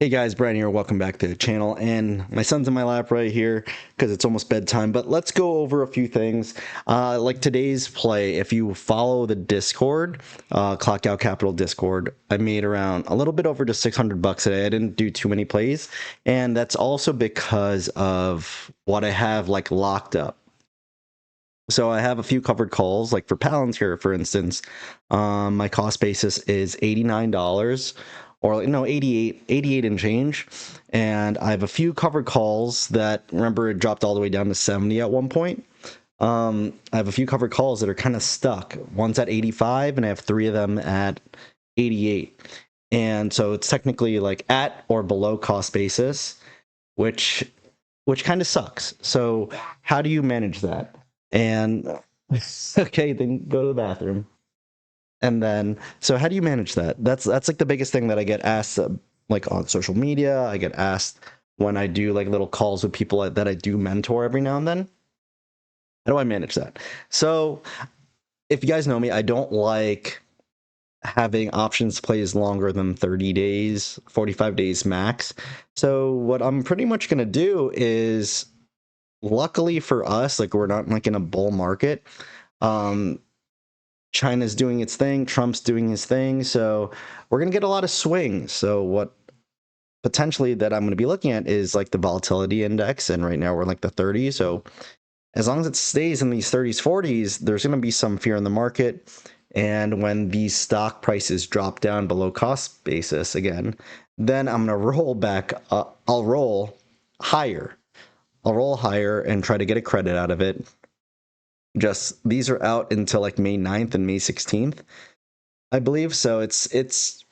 Hey guys, Brian here. Welcome back to the channel. And my son's in my lap right here because it's almost bedtime. But let's go over a few things. Like today's play, if you follow the Discord, Clock Out Capital Discord, I made around a little bit over just 600 bucks today. I didn't do too many plays. And that's also because of what I have like locked up. So I have a few covered calls, like for Palantir, for instance. My cost basis is $89 or no, 88 and change. And I have a few covered calls that, remember, it dropped all the way down to 70 at one point. I have a few covered calls that are kind of stuck. One's at 85 and I have 3 of them at 88. And so it's technically like at or below cost basis, which kind of sucks. So how do you manage that? And okay, then go to the bathroom. And then, so how do you manage that? That's like the biggest thing that I get asked, like on social media. I get asked when I do like little calls with people that I do mentor every now and then. How do I manage that? So, if you guys know me, I don't like having options plays longer than 30 days, 45 days max. So, what I'm pretty much going to do is, luckily for us, like we're not like in a bull market. China's doing its thing, Trump's doing his thing, so we're going to get a lot of swings. So what potentially that I'm going to be looking at is like the volatility index, and right now we're like the 30. So as long as it stays in these 30s, 40s, there's going to be some fear in the market. And when these stock prices drop down below cost basis again, then I'm going to roll back. I'll roll higher. I'll roll higher and try to get a credit out of it. Just these are out until like May 9th and May 16th, I believe. So it's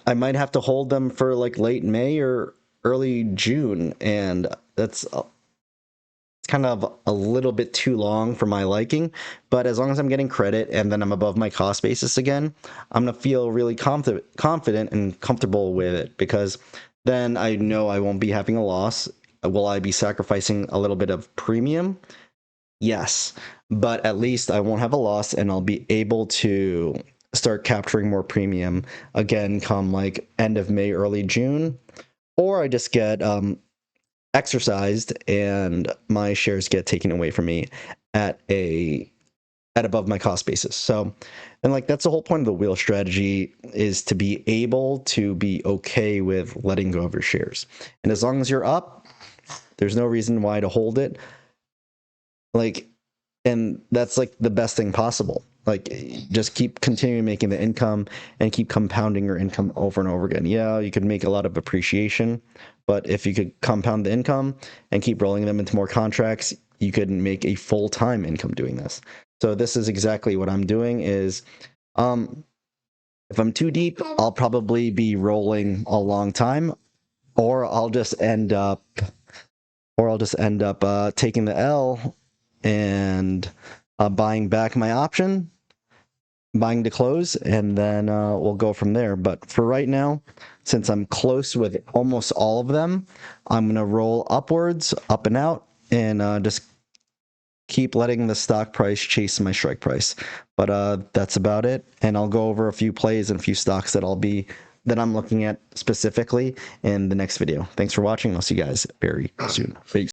I might have to hold them for like late May or early June, and that's it's kind of a little bit too long for my liking. But as long as I'm getting credit and then I'm above my cost basis again, I'm gonna feel really confident and comfortable with it, because then I know I won't be having a loss. Will I be sacrificing a little bit of premium? Yes, but at least I won't have a loss and I'll be able to start capturing more premium again come like end of May, early June, or I just get exercised and my shares get taken away from me at above my cost basis. So, and like that's the whole point of the wheel strategy, is to be able to be okay with letting go of your shares. And as long as you're up, there's no reason why to hold it. Like, and that's like the best thing possible. Like, just keep continuing making the income and keep compounding your income over and over again. Yeah, you could make a lot of appreciation, but if you could compound the income and keep rolling them into more contracts, you could make a full-time income doing this. So this is exactly what I'm doing. Is if I'm too deep, I'll probably be rolling a long time, or I'll just end up taking the L and buying back my option, buying to close, and then we'll go from there. But for right now, since I'm close with almost all of them, I'm going to roll upwards, up and out, and just keep letting the stock price chase my strike price. But that's about it. And I'll go over a few plays and a few stocks that I'm looking at specifically in the next video. Thanks for watching. I'll see you guys very soon. Peace.